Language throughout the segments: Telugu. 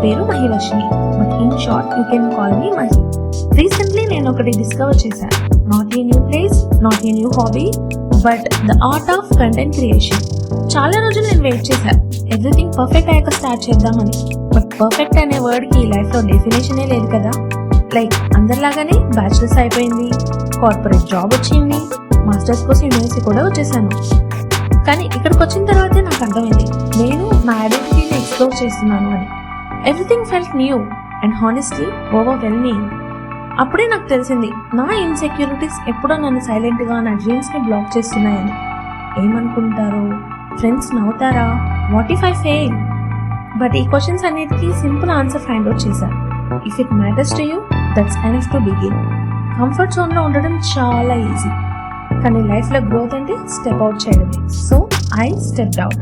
పేరు Mahilakshmi, but in short you can call me Mahi. Recently నేను ఒకటి డిస్కవర్ చేశాను. Not a new place, not a new hobby, but the art of content creation. చాలా రోజులు నేను వెయిట్ చేశాను ఎవ్రీథింగ్ పర్ఫెక్ట్ అయ్యాక స్టార్ట్ చేద్దామని. బట్ పర్ఫెక్ట్ అనే వర్డ్ కి లైఫ్ లో డెఫినేషనే లేదు కదా. లైక్ అందరిలాగానే బ్యాచిలర్స్ అయిపోయింది, కార్పొరేట్ జాబ్ వచ్చింది, మాస్టర్స్ కోసం యూనివర్సిటీ కూడా వచ్చేసాను. కానీ ఇక్కడికి వచ్చిన తర్వాతే నాకు అర్థమైంది నేను నా ఐడెంటిటీని ఎక్స్ప్లోర్ చేస్తున్నాను అని. Everything felt new and honestly overwhelming. అప్పుడే నాకు తెలిసింది నా ఇన్సెక్యూరిటీస్ ఎప్పుడో నన్ను సైలెంట్ గా నా డ్రీమ్స్ ని బ్లాక్ చేస్తున్నాయని. ఏమనుకుంటారో, ఫ్రెండ్స్ నవ్వుతారా, what if I fail? But ఈ క్వశ్చన్స్ అన్నిటికీ సింపుల్ ఆన్సర్ ఫైండ్ అవుట్ చేశాను. If it matters to you, that's enough to begin. Comfort zone లో ఉండడం చాలా ఈజీ, కానీ లైఫ్ లో గ్రోత్ అంటే స్టెప్ అవుట్ చేయడమే. So I stepped out.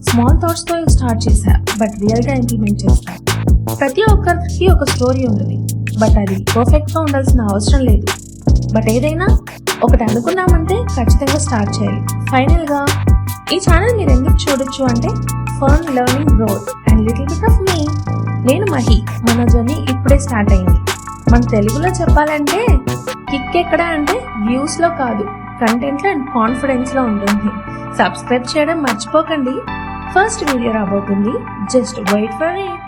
Small thoughts తో స్టార్ట్ చేశా, బట్ రియల్ గా ఇంప్లిమెంట్ చేస్తా. ప్రతి ఒక్కరికి ఒక స్టోరీ ఉంటుంది, బట్ అది పర్ఫెక్ట్ గా ఉండాల్సిన అవసరం లేదు. బట్ ఏదైనా ఒకటి అనుకున్నామంటే ఖచ్చితంగా స్టార్ట్ చేయాలి. ఫైనల్ గా ఈ ఛానల్ మీరు ఎందుకు చూడొచ్చు అంటే fun, learning, growth and little bit of me. నేను మహి. మన జర్నీ ఇప్పుడే స్టార్ట్ అయింది. మన తెలుగులో చెప్పాలంటే కిక్ ఎక్కడ అంటే వ్యూస్ లో కాదు, కంటెంట్ లో అండ్ కాన్ఫిడెన్స్ లో ఉంటుంది. సబ్స్క్రైబ్ చేయడం మర్చిపోకండి. ఫస్ట్ వీడియో రాబోతుంది, జస్ట్ వెయిట్ ఫర్ ఇట్.